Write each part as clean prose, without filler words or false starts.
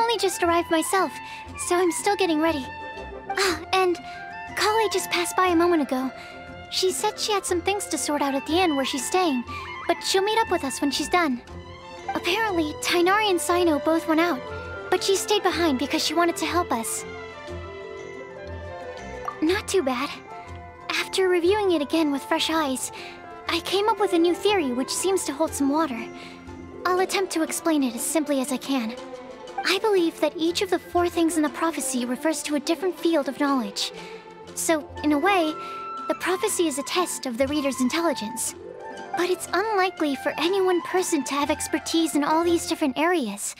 only just arrived myself, so I'm still getting ready. Ah, and Kale just passed by a moment ago. She said she had some things to sort out at the inn where she's staying, but she'll meet up with us when she's done. Apparently, Tainari and Sino both went out, but she stayed behind because she wanted to help us. Not too bad. After reviewing it again with fresh eyes, I came up with a new theory which seems to hold some water. I'll attempt to explain it as simply as I can. I believe that each of the 4 things in the prophecy refers to a different field of knowledge. So, in a way, the prophecy is a test of the reader's intelligence. But it's unlikely for any one person to have expertise in all these different areas.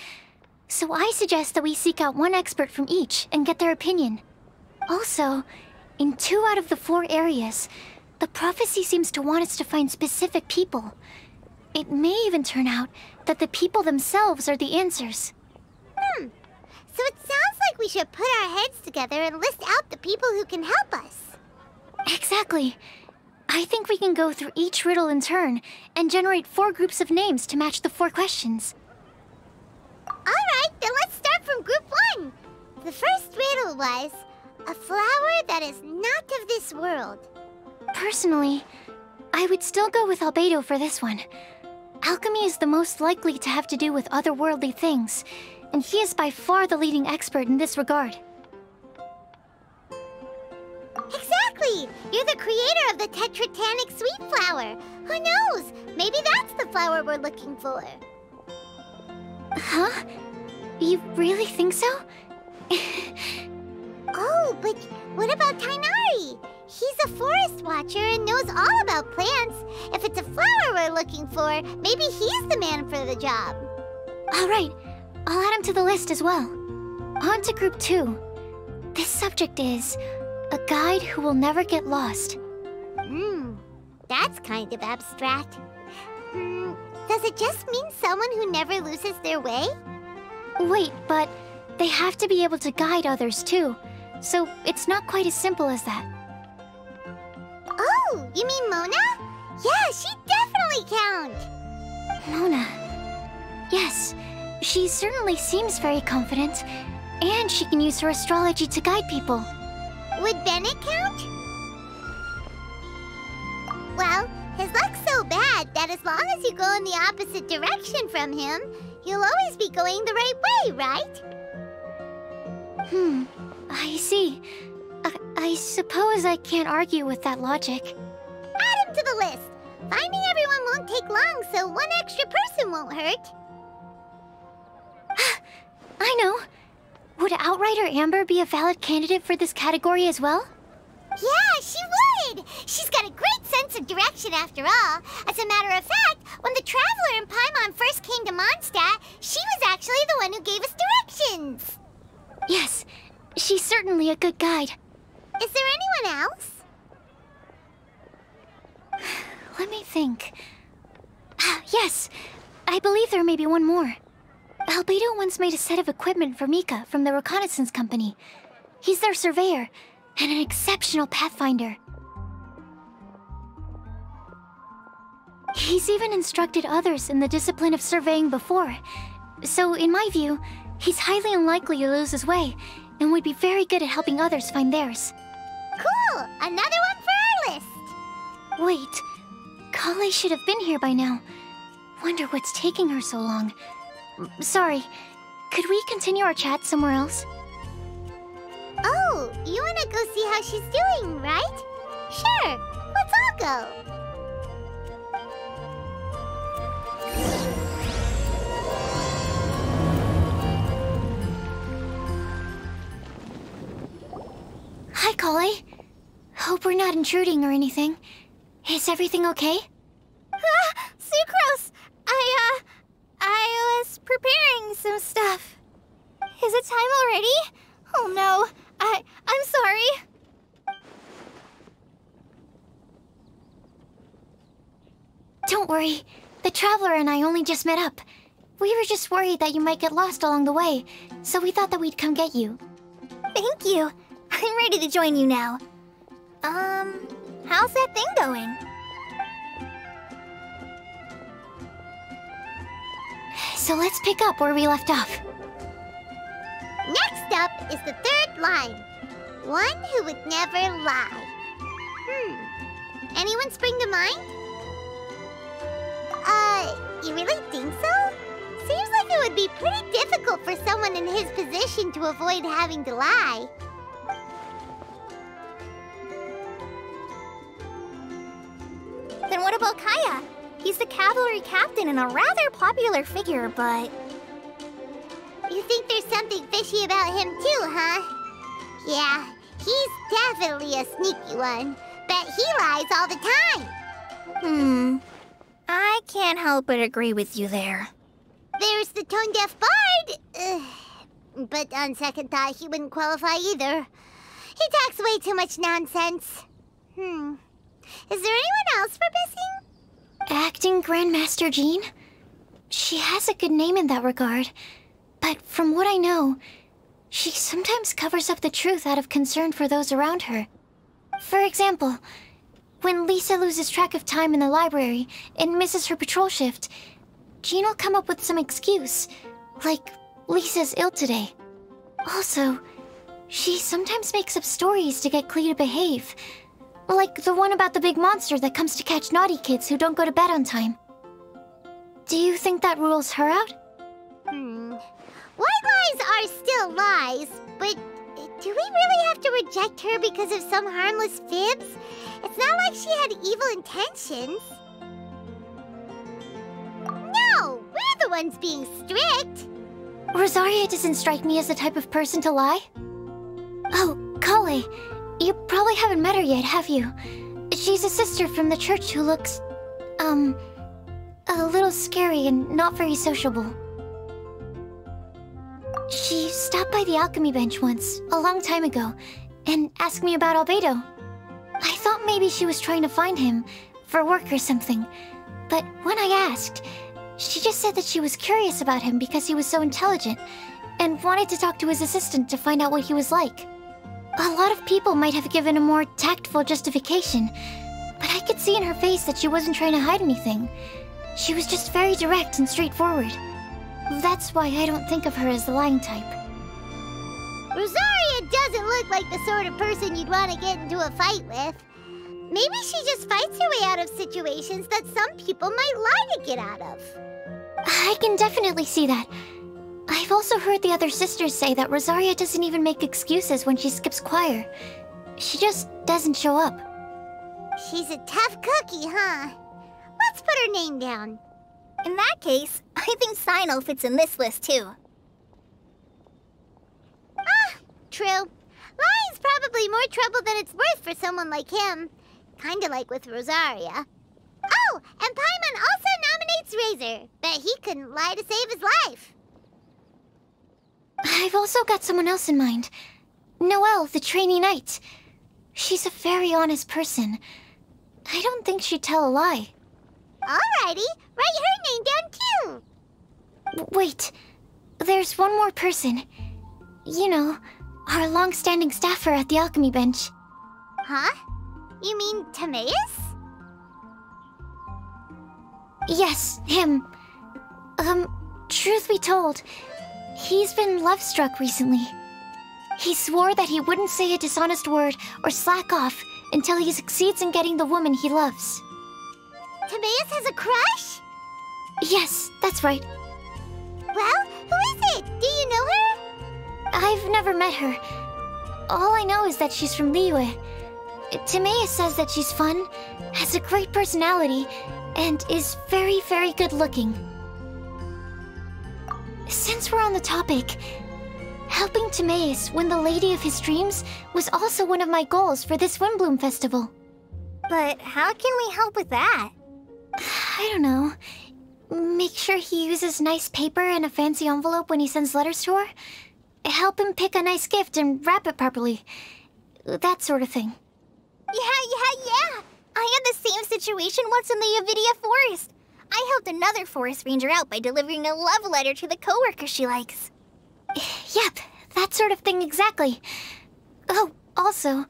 So I suggest that we seek out one expert from each and get their opinion. Also, in 2 out of the 4 areas, the prophecy seems to want us to find specific people. It may even turn out that the people themselves are the answers. So it sounds like we should put our heads together and list out the people who can help us. Exactly. I think we can go through each riddle in turn and generate 4 groups of names to match the 4 questions. Alright, then let's start from group 1. The first riddle was, a flower that is not of this world. Personally, I would still go with Albedo for this one. Alchemy is the most likely to have to do with otherworldly things, and he is by far the leading expert in this regard. Exactly! You're the creator of the tetratanic sweet flower. Who knows? Maybe that's the flower we're looking for. Huh? You really think so? Oh, but what about Tainari? He's a forest watcher and knows all about plants. If it's a flower we're looking for, maybe he's the man for the job. Alright, I'll add him to the list as well. On to group 2. This subject is a guide who will never get lost. That's kind of abstract. Does it just mean someone who never loses their way? Wait, but they have to be able to guide others too, so it's not quite as simple as that. Oh, you mean Mona? Yeah, she definitely counts. Mona. Yes, she certainly seems very confident, and she can use her astrology to guide people. Would Bennett count? Well, his luck's so bad that as long as you go in the opposite direction from him, you'll always be going the right way, right? I see. I suppose I can't argue with that logic. Add him to the list. Finding everyone won't take long, so one extra person won't hurt. I know. Would Outrider Amber be a valid candidate for this category as well? Yeah, she would! She's got a great sense of direction after all. As a matter of fact, when the Traveler and Paimon first came to Mondstadt, she was actually the one who gave us directions. Yes, she's certainly a good guide. Is there anyone else? Let me think. Yes, I believe there may be one more. Albedo once made a set of equipment for Mika from the reconnaissance company. He's their surveyor, and an exceptional pathfinder. He's even instructed others in the discipline of surveying before. So, in my view, he's highly unlikely to lose his way, and would be very good at helping others find theirs. Cool! Another one for our list! Wait, Kale should have been here by now. Wonder what's taking her so long. Sorry, could we continue our chat somewhere else? Oh, you wanna go see how she's doing, right? Sure, let's all go. Hi, Kale. Hope we're not intruding or anything. Is everything okay? Sucrose! I was preparing some stuff. Is it time already? Oh no, I'm sorry. Don't worry. The Traveler and I only just met up. We were just worried that you might get lost along the way, so we thought that we'd come get you. Thank you. I'm ready to join you now. How's that thing going? So let's pick up where we left off. up is the third line. One who would never lie. Anyone spring to mind? You really think so? Seems like it would be pretty difficult for someone in his position to avoid having to lie. Then what about Kaya? He's the cavalry captain and a rather popular figure, but... You think there's something fishy about him too, huh? Yeah, he's definitely a sneaky one. Bet he lies all the time. I can't help but agree with you there. There's the tone-deaf bard. But on second thought, he wouldn't qualify either. He talks way too much nonsense. Is there anyone else we're missing? Acting Grandmaster Jean? She has a good name in that regard. But from what I know, she sometimes covers up the truth out of concern for those around her. For example, when Lisa loses track of time in the library and misses her patrol shift, Jean will come up with some excuse, like Lisa's ill today. Also, she sometimes makes up stories to get Klee to behave, like the one about the big monster that comes to catch naughty kids who don't go to bed on time. Do you think that rules her out? White lies are still lies, but do we really have to reject her because of some harmless fibs? It's not like she had evil intentions. No, we're the ones being strict. Rosaria doesn't strike me as the type of person to lie. Oh, Kale, you probably haven't met her yet, have you? She's a sister from the church who looks, a little scary and not very sociable. She stopped by the alchemy bench once, a long time ago, and asked me about Albedo. I thought maybe she was trying to find him, for work or something. But when I asked, she just said that she was curious about him because he was so intelligent, and wanted to talk to his assistant to find out what he was like. A lot of people might have given a more tactful justification, but I could see in her face that she wasn't trying to hide anything. She was just very direct and straightforward. That's why I don't think of her as the lying type. Rosaria doesn't look like the sort of person you'd want to get into a fight with. Maybe she just fights her way out of situations that some people might lie to get out of. I can definitely see that. I've also heard the other sisters say that Rosaria doesn't even make excuses when she skips choir. She just doesn't show up. She's a tough cookie, huh? Let's put her name down. In that case, I think Sino fits in this list too. True. Lying's probably more trouble than it's worth for someone like him. Kinda like with Rosaria. Oh, and Paimon also nominates Razor. Bet he couldn't lie to save his life. I've also got someone else in mind. Noelle, the trainee knight. She's a very honest person. I don't think she'd tell a lie. Alrighty, write her name down too. Wait, there's one more person. You know, our long-standing staffer at the alchemy bench. Huh? You mean Timaeus? Yes, him. Truth be told, he's been love-struck recently. He swore that he wouldn't say a dishonest word or slack off until he succeeds in getting the woman he loves. Timaeus has a crush? Yes, that's right. Well, who is it? Do you know her? I've never met her. All I know is that she's from Liyue. Timaeus says that she's fun, has a great personality, and is very, very good-looking. Since we're on the topic, helping Timaeus win the lady of his dreams was also one of my goals for this Windbloom Festival. But how can we help with that? I don't know. Make sure he uses nice paper and a fancy envelope when he sends letters to her. Help him pick a nice gift and wrap it properly. That sort of thing. Yeah. I had the same situation once in the Avidia Forest. I helped another forest ranger out by delivering a love letter to the coworker she likes. Yep, that sort of thing exactly. Oh, also,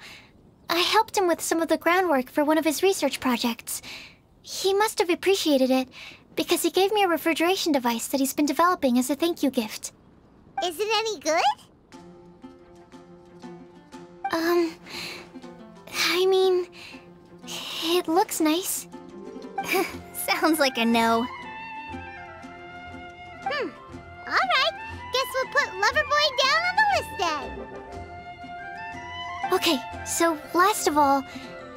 I helped him with some of the groundwork for one of his research projects. He must have appreciated it, because he gave me a refrigeration device that he's been developing as a thank you gift. Is it any good? I mean, it looks nice. Sounds like a no. Alright, guess we'll put Loverboy down on the list then. Okay, so last of all,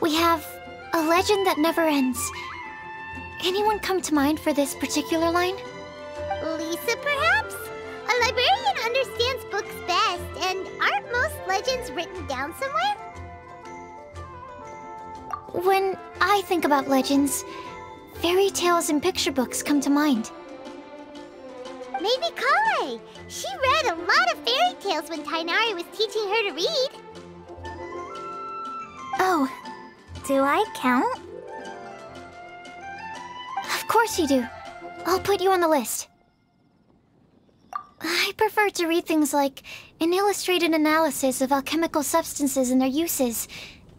we have a legend that never ends. Anyone come to mind for this particular line? Lisa, perhaps? A librarian understands books best, and aren't most legends written down somewhere? When I think about legends, fairy tales and picture books come to mind. Maybe Kale. She read a lot of fairy tales when Tainari was teaching her to read. Oh, do I count? Of course you do. I'll put you on the list. I prefer to read things like an illustrated analysis of alchemical substances and their uses,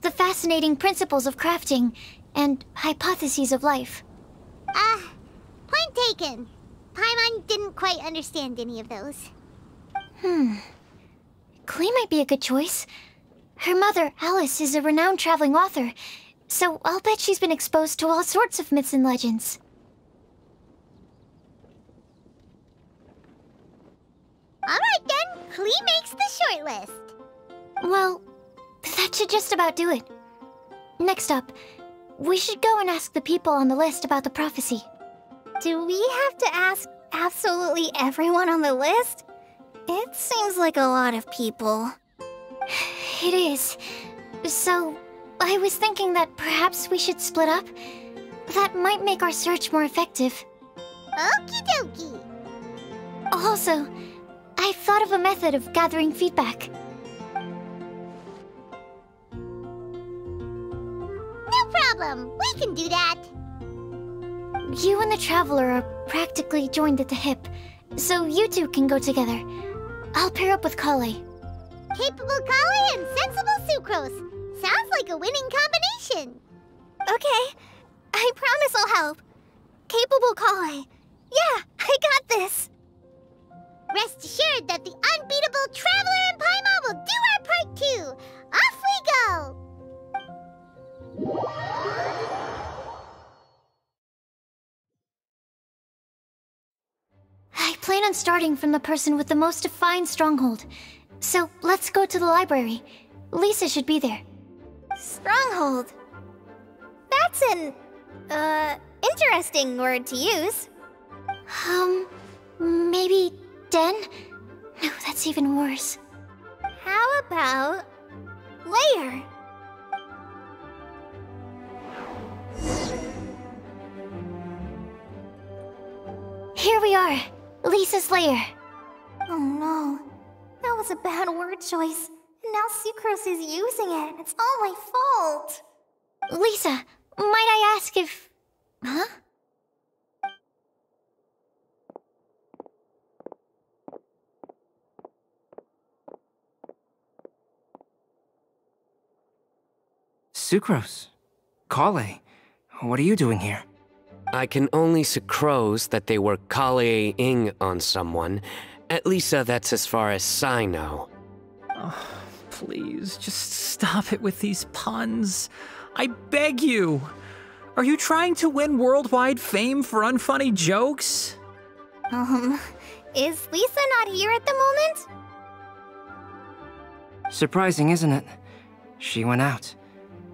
the fascinating principles of crafting, and hypotheses of life. Point taken. Paimon didn't quite understand any of those. Klee might be a good choice. Her mother, Alice, is a renowned traveling author, so I'll bet she's been exposed to all sorts of myths and legends. Alright then, Klee makes the shortlist. Well, that should just about do it. Next up, we should go and ask the people on the list about the prophecy. Do we have to ask absolutely everyone on the list? It seems like a lot of people. It is. So, I was thinking that perhaps we should split up. That might make our search more effective. Okie dokie. Also, I've thought of a method of gathering feedback. No problem. We can do that. You and the Traveler are practically joined at the hip, so you two can go together. I'll pair up with Kale. Capable Kale and sensible Sucrose. Sounds like a winning combination. Okay, I promise I'll help. Capable Kale. Yeah, I got this. Rest assured that the unbeatable Traveler and Paimon will do our part too. Off we go! I plan on starting from the person with the most defined stronghold. So let's go to the library. Lisa should be there. Stronghold. That's an, interesting word to use. Maybe den? No, that's even worse. How about lair? Here we are, Lisa's lair. Oh no, that was a bad word choice. And now Sucrose is using it. It's all my fault. Lisa, might I ask if... Huh? Sucrose. Kale. What are you doing here? I can only sucrose that they were Kale-ing on someone. At least that's as far as I know. Oh, please, just stop it with these puns. I beg you. Are you trying to win worldwide fame for unfunny jokes? Is Lisa not here at the moment? Surprising, isn't it? She went out.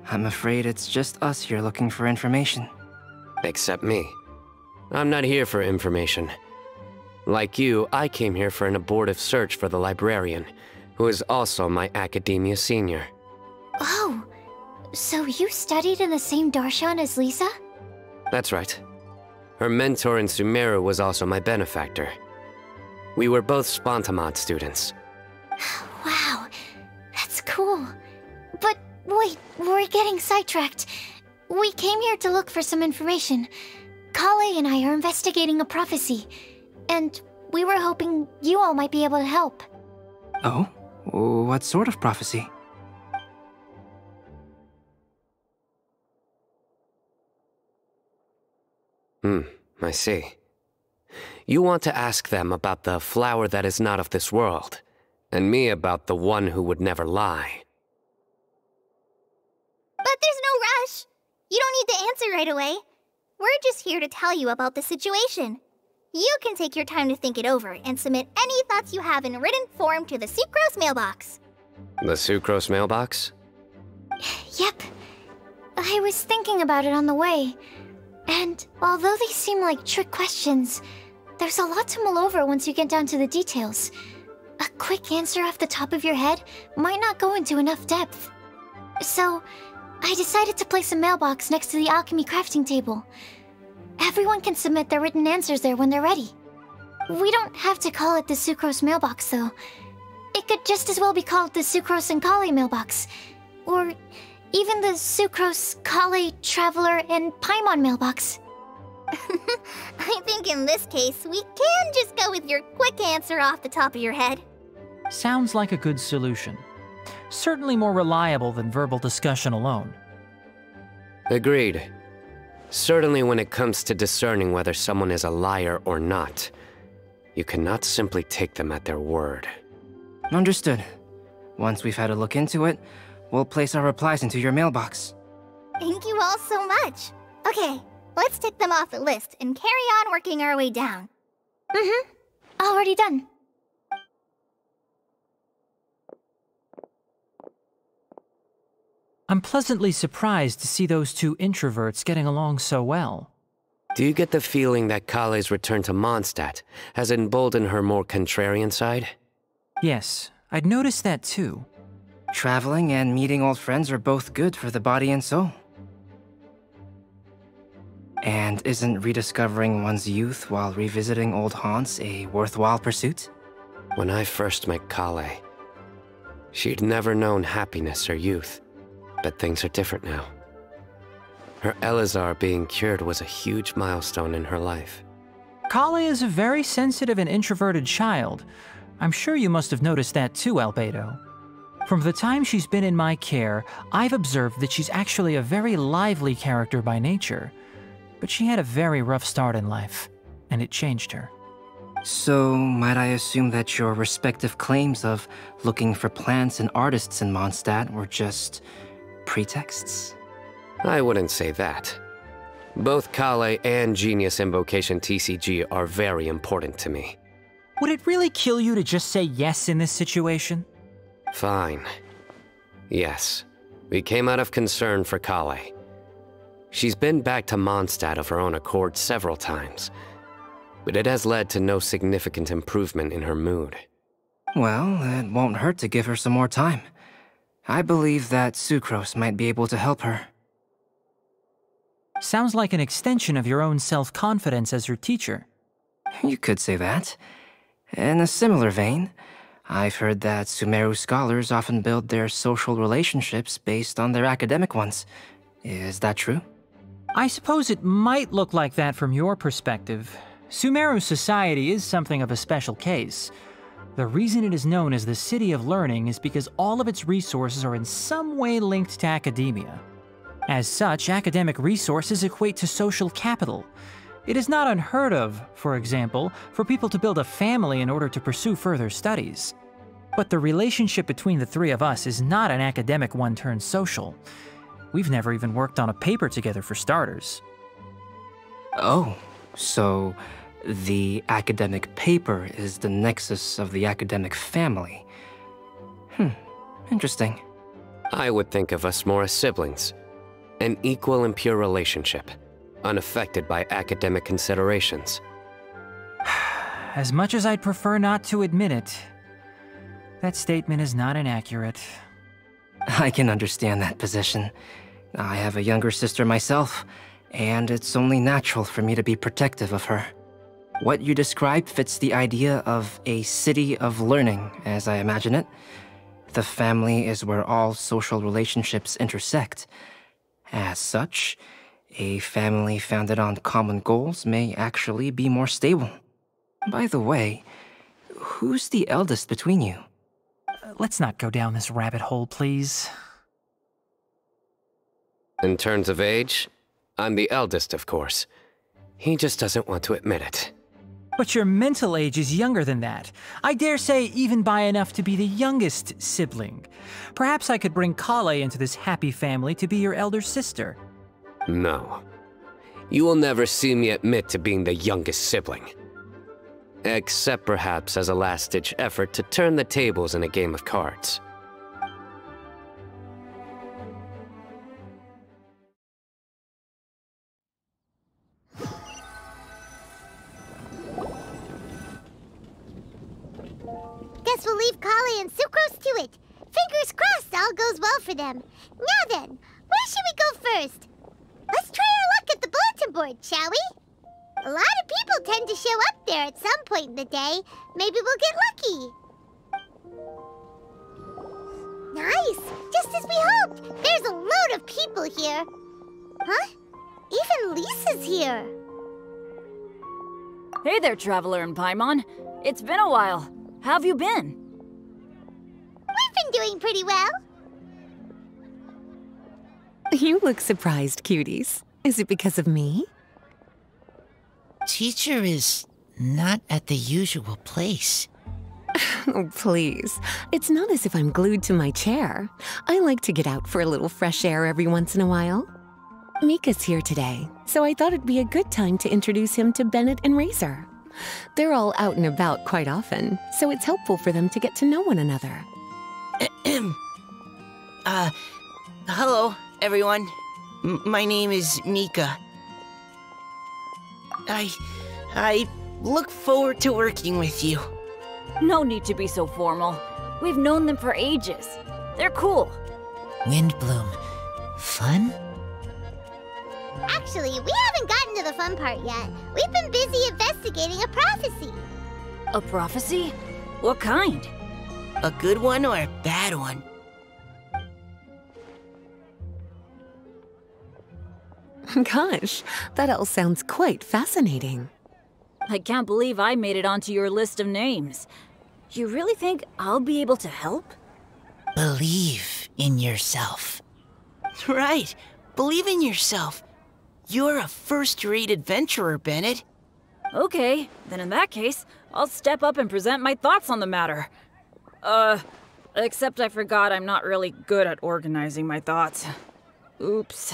I'm afraid it's just us here looking for information. Except me. I'm not here for information. Like you, I came here for an abortive search for the librarian, who is also my academia senior. Oh, so you studied in the same darshan as Lisa? That's right. Her mentor in Sumeru was also my benefactor. We were both Spontamod students. Wow, that's cool. But wait, we're getting sidetracked. We came here to look for some information. Kale and I are investigating a prophecy, and we were hoping you all might be able to help. Oh? What sort of prophecy? I see. You want to ask them about the flower that is not of this world, and me about the one who would never lie. You don't need to answer right away. We're just here to tell you about the situation. You can take your time to think it over and submit any thoughts you have in written form to the Sucrose mailbox. The Sucrose mailbox? Yep. I was thinking about it on the way. And although they seem like trick questions, there's a lot to mull over once you get down to the details. A quick answer off the top of your head might not go into enough depth. So, I decided to place a mailbox next to the alchemy crafting table. Everyone can submit their written answers there when they're ready. We don't have to call it the Sucrose mailbox, though. It could just as well be called the Sucrose and Kale mailbox. Or even the Sucrose, Kale, Traveler, and Paimon mailbox. I think in this case, we can just go with your quick answer off the top of your head. Sounds like a good solution. Certainly more reliable than verbal discussion alone. Agreed. Certainly when it comes to discerning whether someone is a liar or not, you cannot simply take them at their word. Understood. Once we've had a look into it, we'll place our replies into your mailbox. Thank you all so much. Okay, let's tick them off the list and carry on working our way down. Already done. I'm pleasantly surprised to see those two introverts getting along so well. Do you get the feeling that Kale's return to Mondstadt has emboldened her more contrarian side? Yes, I'd noticed that too. Traveling and meeting old friends are both good for the body and soul. And isn't rediscovering one's youth while revisiting old haunts a worthwhile pursuit? When I first met Kale, she'd never known happiness or youth. But things are different now. Her Elazar being cured was a huge milestone in her life. Kale is a very sensitive and introverted child. I'm sure you must have noticed that too, Albedo. From the time she's been in my care, I've observed that she's actually a very lively character by nature. But she had a very rough start in life, and it changed her. So, might I assume that your respective claims of looking for plants and artists in Mondstadt were just pretexts? I wouldn't say that. Both Kale and Genius Invocation TCG are very important to me. Would it really kill you to just say yes in this situation? Fine. Yes. We came out of concern for Kale. She's been back to Mondstadt of her own accord several times, but it has led to no significant improvement in her mood. Well, it won't hurt to give her some more time. I believe that Sucrose might be able to help her. Sounds like an extension of your own self-confidence as her teacher. You could say that. In a similar vein, I've heard that Sumeru scholars often build their social relationships based on their academic ones. Is that true? I suppose it might look like that from your perspective. Sumeru society is something of a special case. The reason it is known as the City of Learning is because all of its resources are in some way linked to academia. As such, academic resources equate to social capital. It is not unheard of, for example, for people to build a family in order to pursue further studies. But the relationship between the three of us is not an academic one turned social. We've never even worked on a paper together for starters. Oh, so the academic paper is the nexus of the academic family. Interesting. I would think of us more as siblings. An equal and pure relationship, unaffected by academic considerations. As much as I'd prefer not to admit it, that statement is not inaccurate. I can understand that position. I have a younger sister myself, and it's only natural for me to be protective of her. What you described fits the idea of a city of learning, as I imagine it. The family is where all social relationships intersect. As such, a family founded on common goals may actually be more stable. By the way, who's the eldest between you? Let's not go down this rabbit hole, please. In terms of age, I'm the eldest, of course. He just doesn't want to admit it. But your mental age is younger than that. I dare say even by enough to be the youngest sibling. Perhaps I could bring Kale into this happy family to be your elder sister. No. You will never see me admit to being the youngest sibling. Except perhaps as a last-ditch effort to turn the tables in a game of cards. Guess we'll leave Kali and Sucrose to it. Fingers crossed all goes well for them. Now then, where should we go first? Let's try our luck at the bulletin board, shall we? A lot of people tend to show up there at some point in the day. Maybe we'll get lucky. Nice! Just as we hoped! There's a load of people here. Huh? Even Lisa's here. Hey there, Traveler and Paimon. It's been a while. How have you been? We've been doing pretty well. You look surprised, cuties. Is it because of me? Teacher is not at the usual place. Oh, please. It's not as if I'm glued to my chair. I like to get out for a little fresh air every once in a while. Mika's here today, so I thought it'd be a good time to introduce him to Bennett and Razor. They're all out and about quite often, so it's helpful for them to get to know one another. Hello, everyone. My name is Mika. I look forward to working with you. No need to be so formal. We've known them for ages. They're cool. Windbloom. Fun? Actually, we haven't gotten to the fun part yet. We've been busy investigating a prophecy. A prophecy? What kind? A good one or a bad one? Gosh, that all sounds quite fascinating. I can't believe I made it onto your list of names. You really think I'll be able to help? Believe in yourself. Right. Believe in yourself. You're a first-rate adventurer, Bennett. Okay, then in that case, I'll step up and present my thoughts on the matter. Except I forgot I'm not really good at organizing my thoughts. Oops.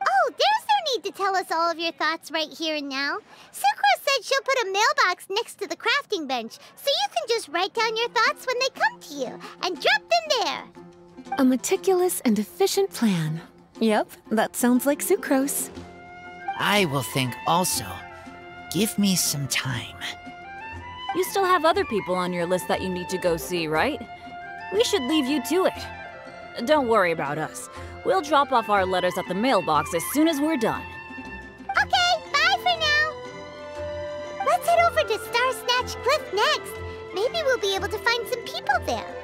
Oh, there's no need to tell us all of your thoughts right here and now. Sucrose said she'll put a mailbox next to the crafting bench, so you can just write down your thoughts when they come to you, and drop them there. A meticulous and efficient plan. Yep, that sounds like Sucrose. I will think also. Give me some time. You still have other people on your list that you need to go see, right? We should leave you to it. Don't worry about us. We'll drop off our letters at the mailbox as soon as we're done. Okay, bye for now. Let's head over to Star Snatch Cliff next. Maybe we'll be able to find some people there.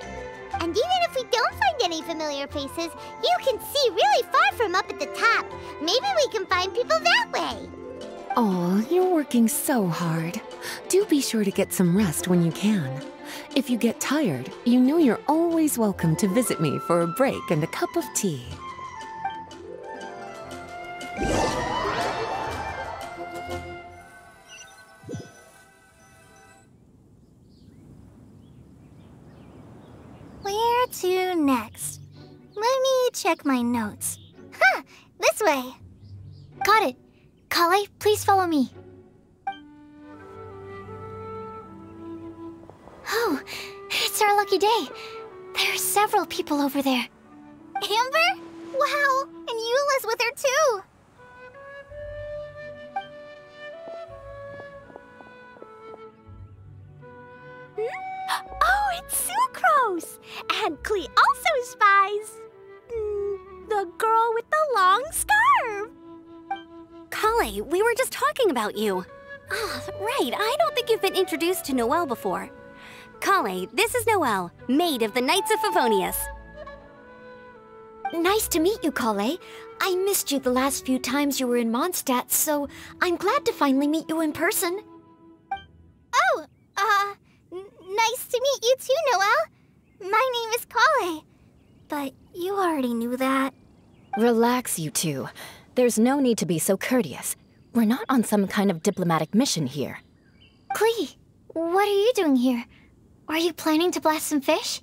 And even if we don't find any familiar faces, you can see really far from up at the top. Maybe we can find people that way. Oh, you're working so hard. Do be sure to get some rest when you can. If you get tired, you know you're always welcome to visit me for a break and a cup of tea. Where to next? Let me check my notes. Huh, this way. Got it. Kale, please follow me. Oh, it's our lucky day. There are several people over there. Amber? Wow, and Eula's with her too. Oh, it's Sucrose! And Klee also spies the girl with the long scarf. Kale, we were just talking about you. Ah, right, I don't think you've been introduced to Noelle before. Kale, this is Noelle, maid of the Knights of Favonius. Nice to meet you, Kale. I missed you the last few times you were in Mondstadt, so I'm glad to finally meet you in person. Oh, nice to meet you too, Noelle. My name is Kale. But you already knew that. Relax, you two. There's no need to be so courteous. We're not on some kind of diplomatic mission here. Klee, what are you doing here? Are you planning to blast some fish?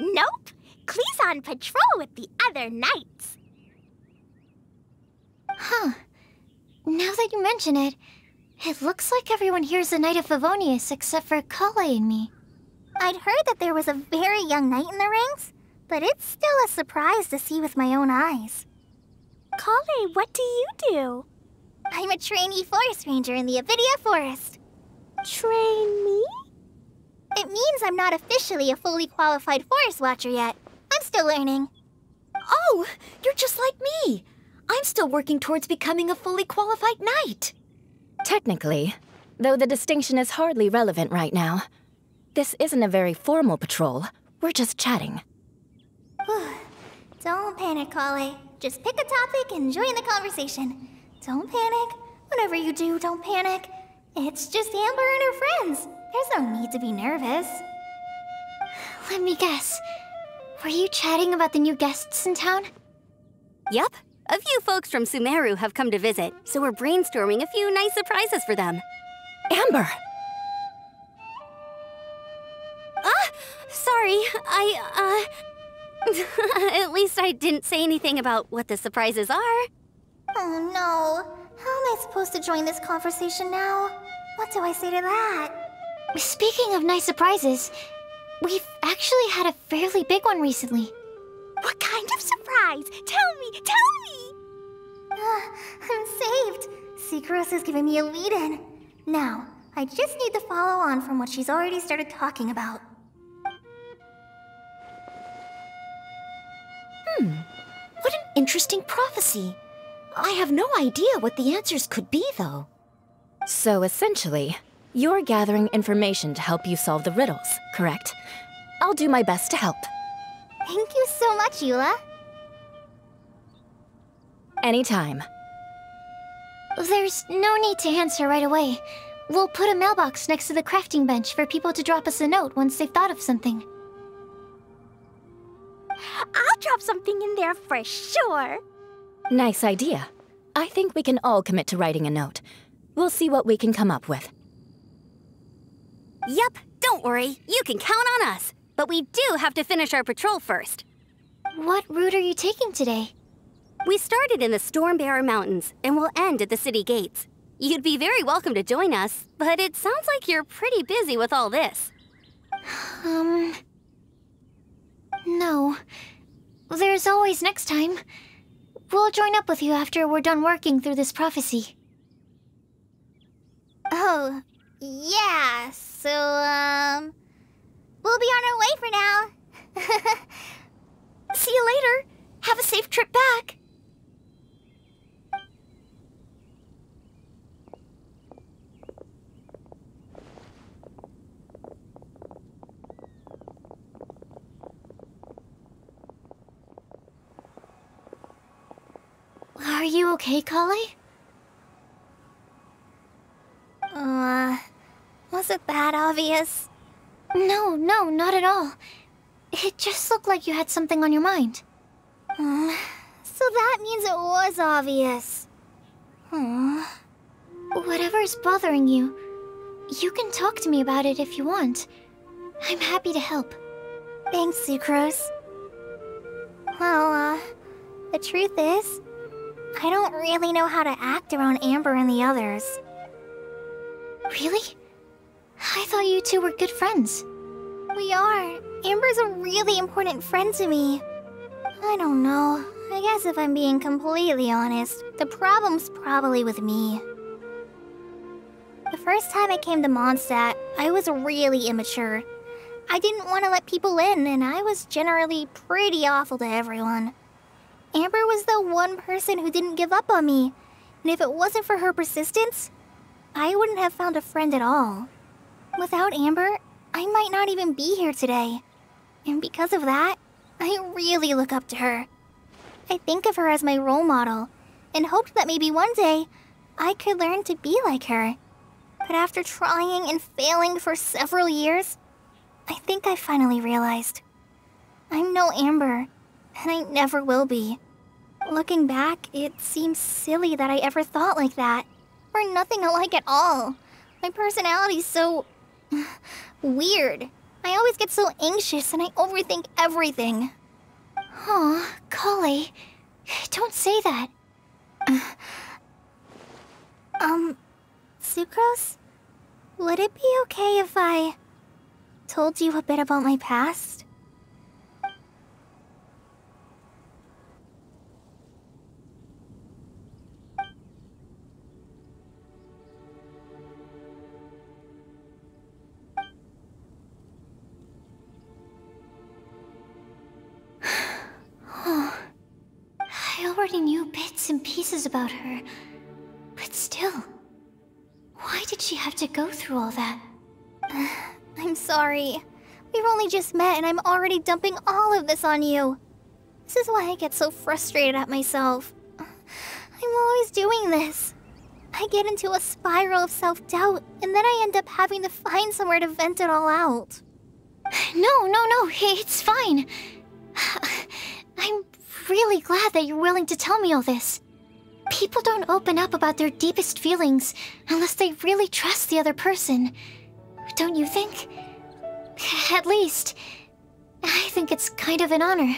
Nope. Klee's on patrol with the other knights. Huh. Now that you mention it, it looks like everyone here's a Knight of Favonius except for Kale and me. I'd heard that there was a very young knight in the ranks, but it's still a surprise to see with my own eyes. Kale, what do you do? I'm a trainee forest ranger in the Avidia Forest. Trainee? It means I'm not officially a fully qualified forest watcher yet. I'm still learning. Oh, you're just like me. I'm still working towards becoming a fully qualified knight. Technically, though the distinction is hardly relevant right now. This isn't a very formal patrol. We're just chatting. Don't panic, Kale. Just pick a topic and join the conversation. Don't panic. Whatever you do, don't panic. It's just Amber and her friends. There's no need to be nervous. Let me guess. Were you chatting about the new guests in town? Yup. A few folks from Sumeru have come to visit, so we're brainstorming a few nice surprises for them. Amber! Sorry, at least I didn't say anything about what the surprises are. Oh no. How am I supposed to join this conversation now? What do I say to that? Speaking of nice surprises, we've actually had a fairly big one recently. What kind of surprise? Tell me! I'm saved. Secros is giving me a lead-in. Now, I just need to follow on from what she's already started talking about. What an interesting prophecy. I have no idea what the answers could be, though. So essentially, you're gathering information to help you solve the riddles, correct? I'll do my best to help. Thank you so much, Eula. Anytime. There's no need to answer right away. We'll put a mailbox next to the crafting bench for people to drop us a note once they've thought of something. I'll drop something in there for sure. Nice idea. I think we can all commit to writing a note. We'll see what we can come up with. Yup, don't worry. You can count on us. But we do have to finish our patrol first. What route are you taking today? We started in the Stormbearer Mountains, and we'll end at the city gates. You'd be very welcome to join us, but it sounds like you're pretty busy with all this. No. There's always next time. We'll join up with you after we're done working through this prophecy. Oh, yeah, so, we'll be on our way for now. See you later. Have a safe trip back. Are you okay, Kale? Was it that obvious? No, not at all. It just looked like you had something on your mind. So that means it was obvious. Whatever's bothering you, you can talk to me about it if you want. I'm happy to help. Thanks, Sucrose. Well, the truth is, I don't really know how to act around Amber and the others. Really? I thought you two were good friends. We are. Amber's a really important friend to me. I don't know. I guess if I'm being completely honest, the problem's probably with me. The first time I came to Mondstadt, I was really immature. I didn't want to let people in, and I was generally pretty awful to everyone. Amber was the one person who didn't give up on me, and if it wasn't for her persistence, I wouldn't have found a friend at all. Without Amber, I might not even be here today. And because of that, I really look up to her. I think of her as my role model, and hoped that maybe one day, I could learn to be like her. But after trying and failing for several years, I think I finally realized. I'm no Amber, and I never will be. Looking back, it seems silly that I ever thought like that. We're nothing alike at all. My personality's so... weird. I always get so anxious and I overthink everything. Aw, Kale. Don't say that. Sucrose? Would it be okay if I told you a bit about my past? I already knew bits and pieces about her, but still, why did she have to go through all that? I'm sorry. We've only just met and I'm already dumping all of this on you. This is why I get so frustrated at myself. I'm always doing this. I get into a spiral of self-doubt, and then I end up having to find somewhere to vent it all out. No, it's fine. I'm really glad that you're willing to tell me all this. People don't open up about their deepest feelings unless they really trust the other person. Don't you think? At least, I think it's kind of an honor.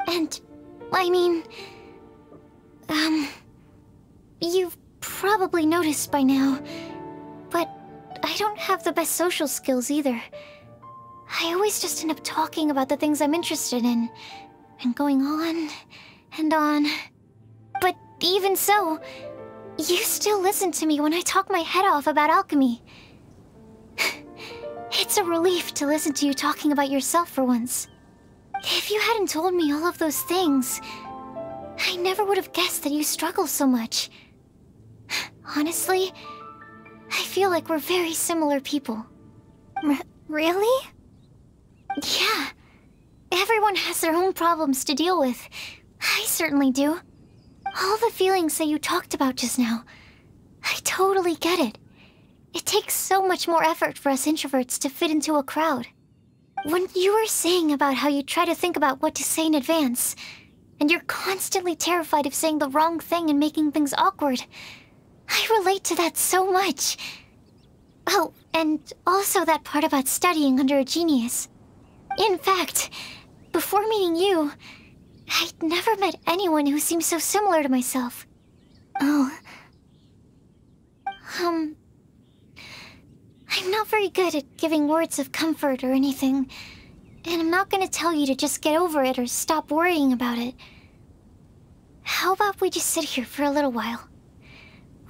And, I mean... You've probably noticed by now, but I don't have the best social skills either. I always just end up talking about the things I'm interested in, and going on and on. But even so, you still listen to me when I talk my head off about alchemy. It's a relief to listen to you talking about yourself for once. If you hadn't told me all of those things, I never would have guessed that you struggle so much. Honestly, I feel like we're very similar people. Really? Yeah. Everyone has their own problems to deal with. I certainly do. All the feelings that you talked about just now, I totally get it. It takes so much more effort for us introverts to fit into a crowd. When you were saying about how you try to think about what to say in advance, and you're constantly terrified of saying the wrong thing and making things awkward, I relate to that so much. Oh, and also that part about studying under a genius. In fact, before meeting you, I'd never met anyone who seemed so similar to myself. Oh. I'm not very good at giving words of comfort or anything, and I'm not gonna tell you to just get over it or stop worrying about it. How about we just sit here for a little while?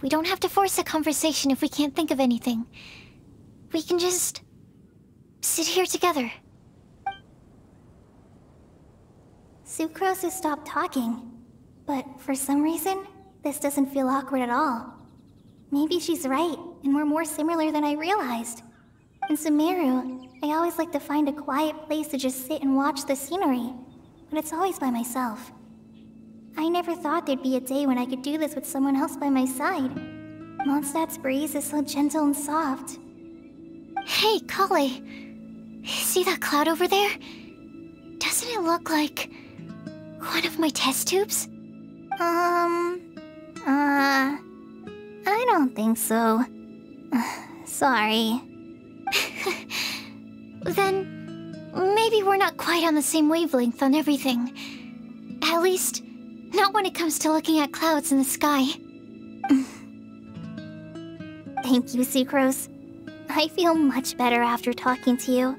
We don't have to force a conversation if we can't think of anything. We can just sit here together. Sucrose has stopped talking, but for some reason, this doesn't feel awkward at all. Maybe she's right, and we're more similar than I realized. In Sumeru, I always like to find a quiet place to just sit and watch the scenery, but it's always by myself. I never thought there'd be a day when I could do this with someone else by my side. Mondstadt's breeze is so gentle and soft. Hey, Kale. See that cloud over there? Doesn't it look like one of my test tubes? I don't think so. Sorry. Then, maybe we're not quite on the same wavelength on everything. At least, not when it comes to looking at clouds in the sky. Thank you, Sucrose. I feel much better after talking to you.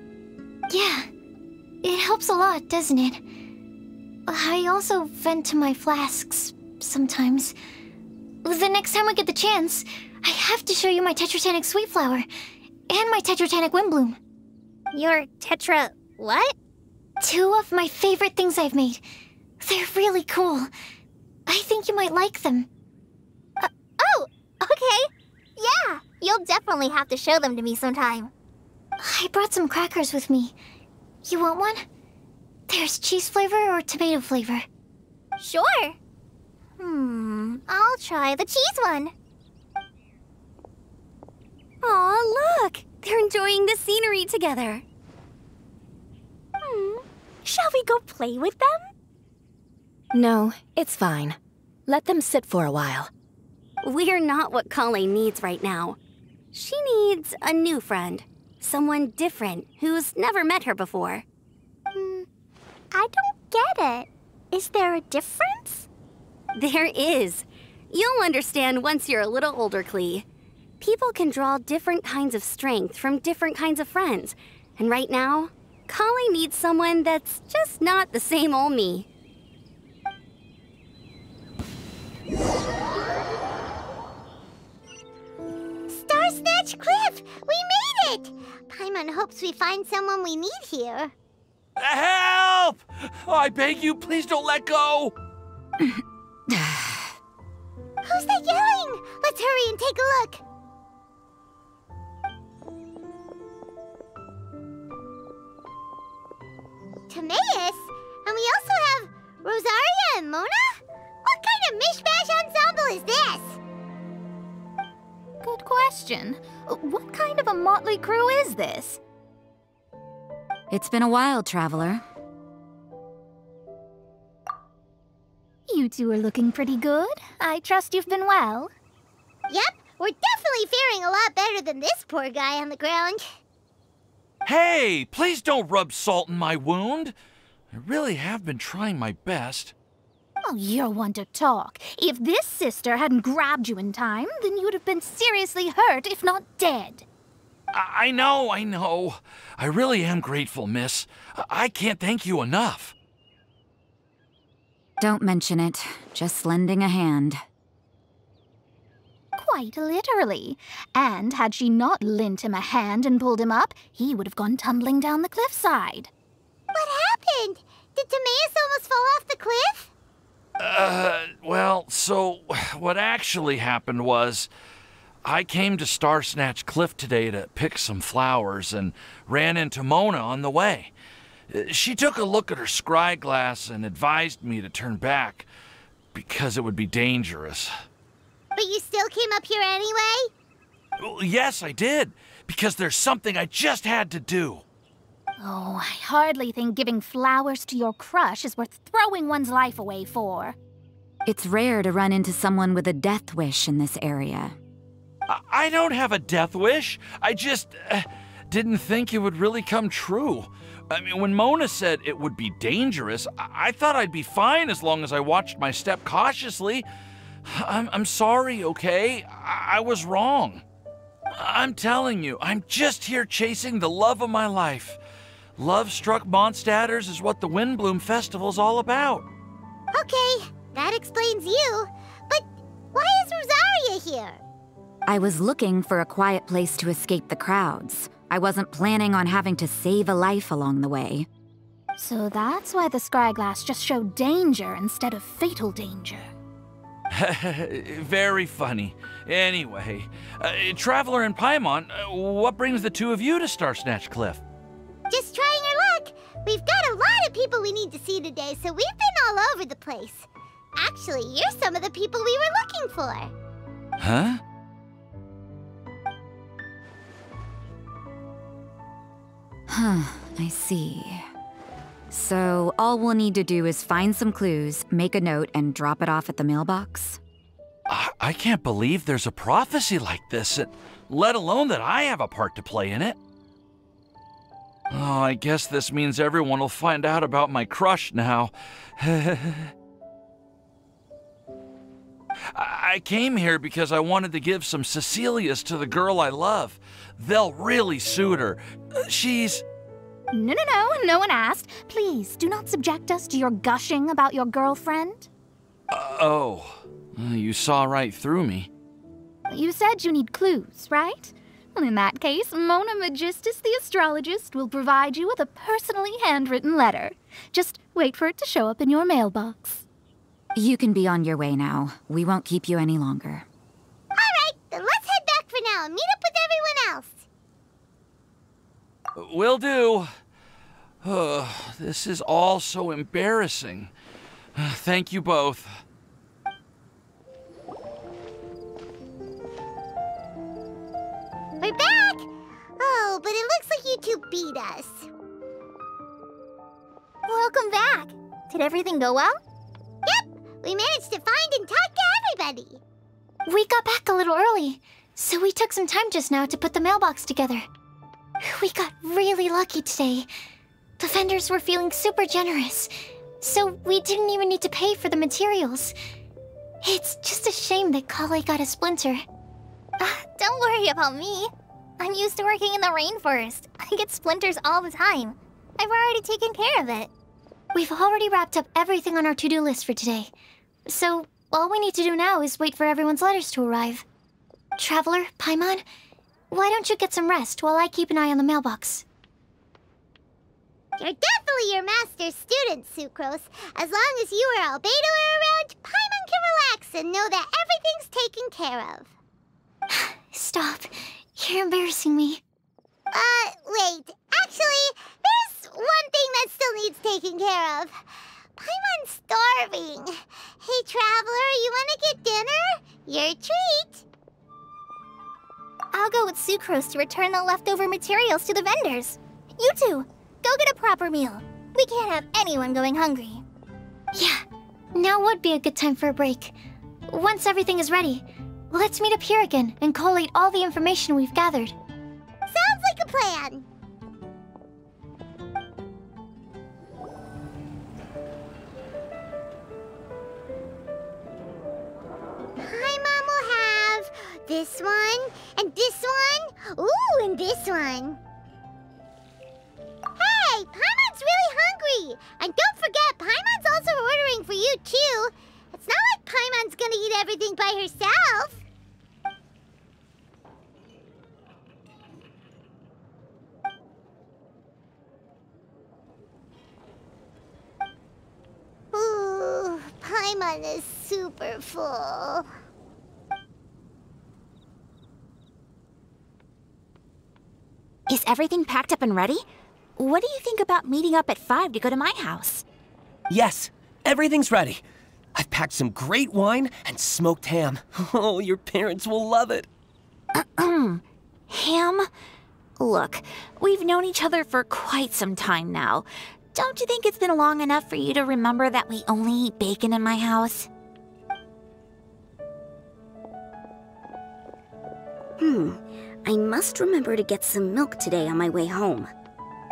Yeah, it helps a lot, doesn't it? I also vent to my flasks sometimes. The next time we get the chance, I have to show you my Tetratanic Sweet Flower and my Tetratanic Windbloom. Your Tetra... what? 2 of my favorite things I've made. They're really cool. I think you might like them. Oh, okay. Yeah, you'll definitely have to show them to me sometime. I brought some crackers with me. You want one? There's cheese flavor or tomato flavor. Sure. I'll try the cheese one. Aw, look! They're enjoying the scenery together. Shall we go play with them? No, it's fine. Let them sit for a while. We're not what Kale needs right now. She needs a new friend. Someone different who's never met her before. I don't get it. Is there a difference? There is. You'll understand once you're a little older, Klee. People can draw different kinds of strength from different kinds of friends. And right now, Kale needs someone that's just not the same old me. Star Snatch Cliff! We made it! Paimon hopes we find someone we need here. Help! Oh, I beg you, please don't let go! Who's that yelling? Let's hurry and take a look. Timaeus? And we also have Rosaria and Mona? What kind of mishmash ensemble is this? Good question. What kind of a motley crew is this? It's been a while, Traveler. You two are looking pretty good. I trust you've been well. Yep, we're definitely faring a lot better than this poor guy on the ground. Hey, please don't rub salt in my wound. I really have been trying my best. Oh, you're one to talk. If this sister hadn't grabbed you in time, then you'd have been seriously hurt, if not dead. I know. I really am grateful, miss. I can't thank you enough. Don't mention it. Just lending a hand. Quite literally. And had she not lent him a hand and pulled him up, he would have gone tumbling down the cliffside. What happened? Did Timaeus almost fall off the cliff? Well, so what actually happened was I came to Star Snatch Cliff today to pick some flowers and ran into Mona on the way. She took a look at her scry glass and advised me to turn back because it would be dangerous. But you still came up here anyway? Well, yes, I did, because there's something I just had to do. Oh, I hardly think giving flowers to your crush is worth throwing one's life away for. It's rare to run into someone with a death wish in this area. I don't have a death wish. I just didn't think it would really come true. I mean, when Mona said it would be dangerous, I thought I'd be fine as long as I watched my step cautiously. I'm sorry, okay? I was wrong. I'm telling you, I'm just here chasing the love of my life. Love-struck Mondstadters is what the Windbloom Festival's all about. Okay, that explains you. But why is Rosaria here? I was looking for a quiet place to escape the crowds. I wasn't planning on having to save a life along the way. So that's why the scryglass just showed danger instead of fatal danger. Very funny. Anyway, Traveler and Paimon, what brings the two of you to Star Snatch Cliff? Just trying our luck. We've got a lot of people we need to see today, so we've been all over the place. Actually, you're some of the people we were looking for. Huh? I see. So, all we'll need to do is find some clues, make a note, and drop it off at the mailbox? I can't believe there's a prophecy like this, let alone that I have a part to play in it. Oh, I guess this means everyone will find out about my crush now. I came here because I wanted to give some Cecilias to the girl I love. They'll really suit her. She's... No one asked. Please, do not subject us to your gushing about your girlfriend. You saw right through me. You said you need clues, right? Well, in that case, Mona Magistus the astrologist will provide you with a personally handwritten letter. Just wait for it to show up in your mailbox. You can be on your way now. We won't keep you any longer. All right, then let's head back for now and meet up with everyone else. Will do. This is all so embarrassing. Thank you both. We're back! Oh, but it looks like you two beat us. Welcome back. Did everything go well? Yep, we managed to find and talk to everybody. We got back a little early, so we took some time just now to put the mailbox together. We got really lucky today. The vendors were feeling super generous, so we didn't even need to pay for the materials. It's just a shame that Kale got a splinter. Don't worry about me. I'm used to working in the rainforest. I get splinters all the time. I've already taken care of it. We've already wrapped up everything on our to-do list for today. So, all we need to do now is wait for everyone's letters to arrive. Traveler, Paimon, why don't you get some rest while I keep an eye on the mailbox? You're definitely your master's student, Sucrose. As long as you or Albedo are around, Paimon can relax and know that everything's taken care of. Stop. You're embarrassing me. Wait. Actually, there's one thing that still needs taking care of. Paimon's starving. Hey, Traveler, you want to get dinner? Your treat. I'll go with Sucrose to return the leftover materials to the vendors. You two, go get a proper meal. We can't have anyone going hungry. Yeah, now would be a good time for a break. Once everything is ready, let's meet up here again and collate all the information we've gathered. Sounds like a plan. Paimon will have this one, and this one, ooh, and this one. Hey, Paimon's really hungry! And don't forget, Paimon's also ordering for you, too. It's not like Paimon's gonna eat everything by herself. Ooh, Paimon is super full. Is everything packed up and ready? What do you think about meeting up at 5 to go to my house? Yes, everything's ready. I've packed some great wine and smoked ham. Oh, your parents will love it. Ham? Look, we've known each other for quite some time now. Don't you think it's been long enough for you to remember that we only eat bacon in my house? I must remember to get some milk today on my way home.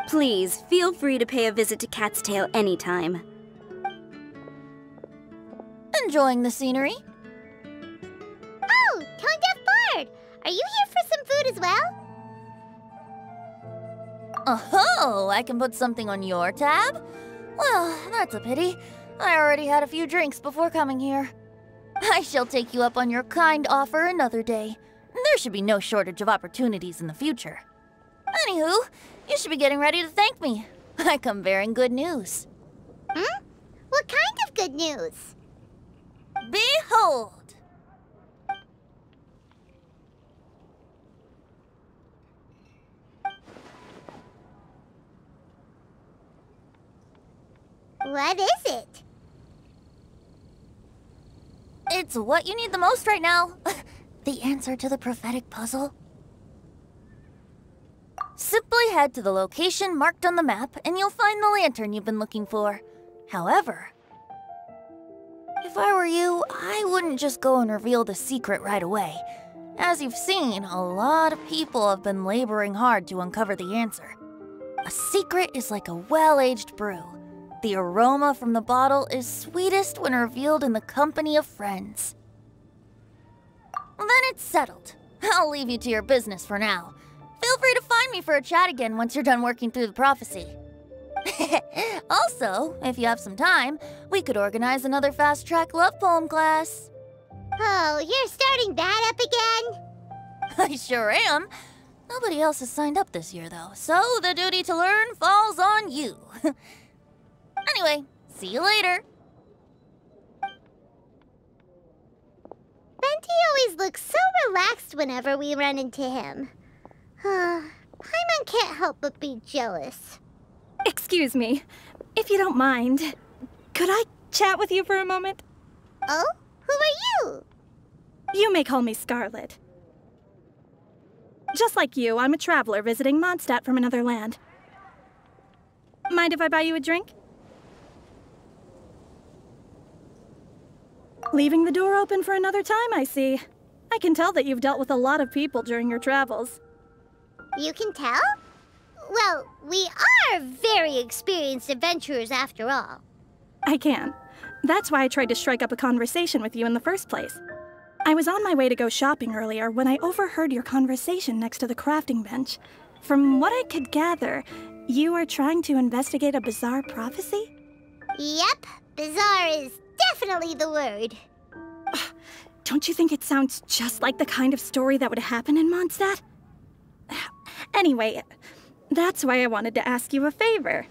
Please, feel free to pay a visit to Cat's Tail anytime. Enjoying the scenery? Oh, Tone Deaf Bard! Are you here for some food as well? Oh, I can put something on your tab? Well, that's a pity. I already had a few drinks before coming here. I shall take you up on your kind offer another day. There should be no shortage of opportunities in the future. Anywho, you should be getting ready to thank me. I come bearing good news. What kind of good news? Behold! What is it? It's what you need the most right now. The answer to the prophetic puzzle. Simply head to the location marked on the map and you'll find the lantern you've been looking for. However, if I were you, I wouldn't just go and reveal the secret right away. As you've seen, a lot of people have been laboring hard to uncover the answer. A secret is like a well-aged brew. The aroma from the bottle is sweetest when revealed in the company of friends. Then it's settled. I'll leave you to your business for now. Feel free to find me for a chat again once you're done working through the prophecy. Also, if you have some time, we could organize another fast-track love poem class. Oh, you're starting that up again? I sure am. Nobody else has signed up this year, though, so the duty to learn falls on you. Anyway, see you later. Venti always looks so relaxed whenever we run into him. Paimon can't help but be jealous. Excuse me, if you don't mind, could I chat with you for a moment? Oh? Who are you? You may call me Scarlet. Just like you, I'm a traveler visiting Mondstadt from another land. Mind if I buy you a drink? Leaving the door open for another time, I see. I can tell that you've dealt with a lot of people during your travels. You can tell? Well, we are very experienced adventurers after all. I can. That's why I tried to strike up a conversation with you in the first place. I was on my way to go shopping earlier when I overheard your conversation next to the crafting bench. From what I could gather, you are trying to investigate a bizarre prophecy? Yep, bizarre is definitely the word. Don't you think it sounds just like the kind of story that would happen in Mondstadt? Anyway, that's why I wanted to ask you a favor.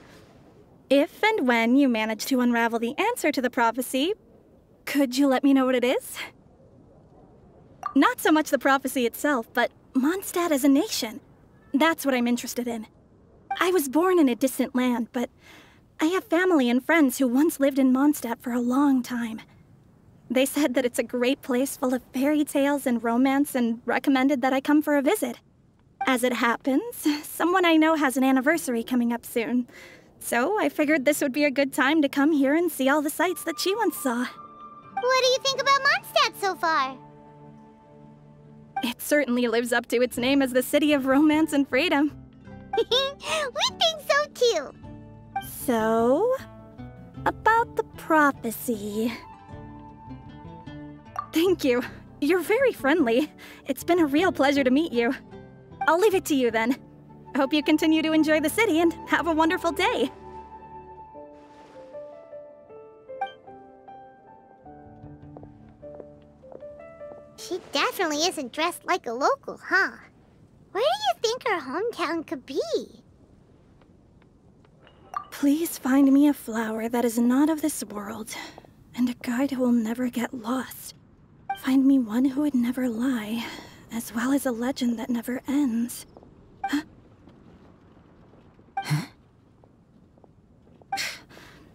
If and when you manage to unravel the answer to the prophecy, could you let me know what it is? Not so much the prophecy itself, but Mondstadt as a nation. That's what I'm interested in. I was born in a distant land, but I have family and friends who once lived in Mondstadt for a long time. They said that it's a great place full of fairy tales and romance and recommended that I come for a visit. As it happens, someone I know has an anniversary coming up soon. So I figured this would be a good time to come here and see all the sights that she once saw. What do you think about Mondstadt so far? It certainly lives up to its name as the city of romance and freedom. We think so too. So, about the prophecy. Thank you. You're very friendly. It's been a real pleasure to meet you. I'll leave it to you then. Hope you continue to enjoy the city and have a wonderful day. She definitely isn't dressed like a local, huh? Where do you think her hometown could be? Please find me a flower that is not of this world, and a guide who will never get lost. Find me one who would never lie, as well as a legend that never ends. Huh?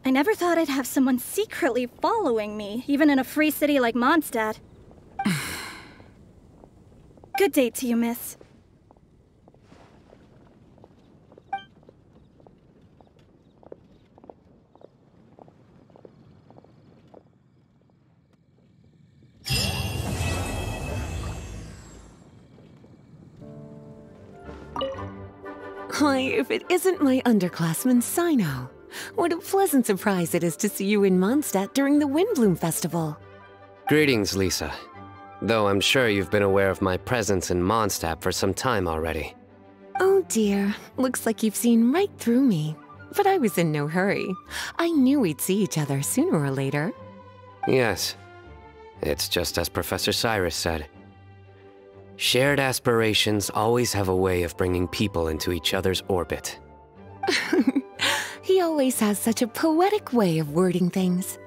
I never thought I'd have someone secretly following me, even in a free city like Mondstadt. Good day to you, miss. Why, if it isn't my underclassman, Sino. What a pleasant surprise it is to see you in Mondstadt during the Windbloom Festival. Greetings, Lisa. Though I'm sure you've been aware of my presence in Mondstadt for some time already. Oh dear, looks like you've seen right through me. But I was in no hurry. I knew we'd see each other sooner or later. Yes. It's just as Professor Cyrus said. Shared aspirations always have a way of bringing people into each other's orbit. He always has such a poetic way of wording things.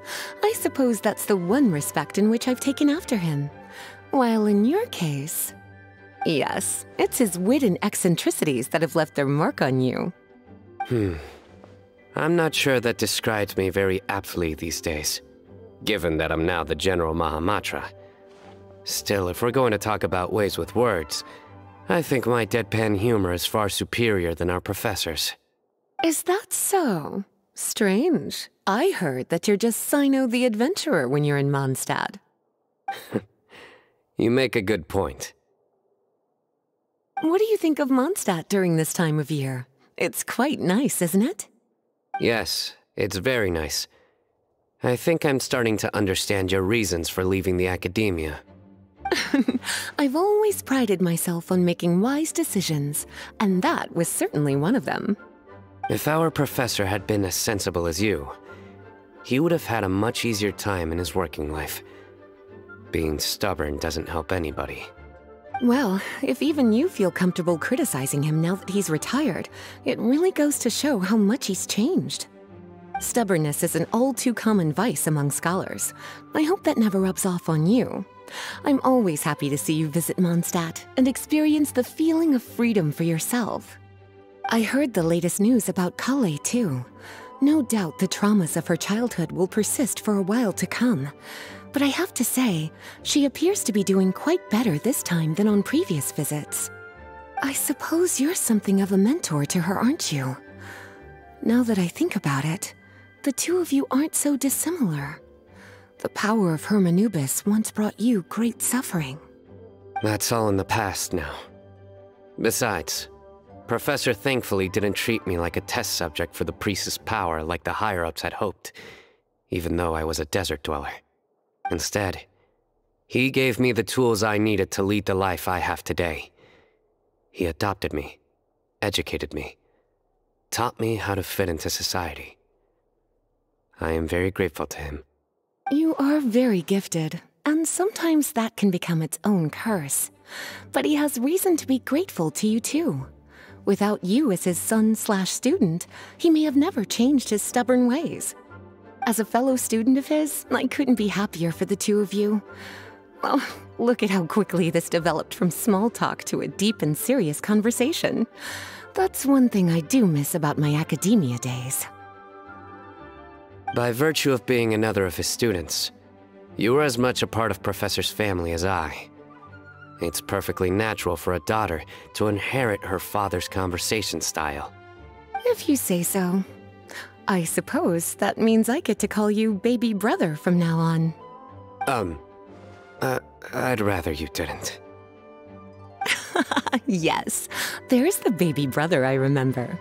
I suppose that's the one respect in which I've taken after him. While in your case... Yes, it's his wit and eccentricities that have left their mark on you. I'm not sure that describes me very aptly these days, given that I'm now the General Mahamatra. Still, if we're going to talk about ways with words, I think my deadpan humor is far superior than our professor's. Is that so? Strange. I heard that you're just Sino the Adventurer when you're in Mondstadt. You make a good point. What do you think of Mondstadt during this time of year? It's quite nice, isn't it? Yes, it's very nice. I think I'm starting to understand your reasons for leaving the academia. I've always prided myself on making wise decisions, and that was certainly one of them. If our professor had been as sensible as you, he would have had a much easier time in his working life. Being stubborn doesn't help anybody. Well, if even you feel comfortable criticizing him now that he's retired, it really goes to show how much he's changed. Stubbornness is an all-too-common vice among scholars. I hope that never rubs off on you. I'm always happy to see you visit Mondstadt and experience the feeling of freedom for yourself. I heard the latest news about Kale, too. No doubt the traumas of her childhood will persist for a while to come. But I have to say, she appears to be doing quite better this time than on previous visits. I suppose you're something of a mentor to her, aren't you? Now that I think about it, the two of you aren't so dissimilar. The power of Hermanubis once brought you great suffering. That's all in the past now. Besides, Professor thankfully didn't treat me like a test subject for the priestess power like the higher-ups had hoped. even though I was a desert dweller. Instead, he gave me the tools I needed to lead the life I have today. He adopted me, educated me, taught me how to fit into society. I am very grateful to him. You are very gifted, and sometimes that can become its own curse. But he has reason to be grateful to you too. Without you as his son/student, he may have never changed his stubborn ways. As a fellow student of his, I couldn't be happier for the two of you. Well, look at how quickly this developed from small talk to a deep and serious conversation. That's one thing I do miss about my academia days. By virtue of being another of his students, you are as much a part of Professor's family as I. It's perfectly natural for a daughter to inherit her father's conversation style. If you say so. I suppose that means I get to call you baby brother from now on. I'd rather you didn't. Yes, there's the baby brother I remember.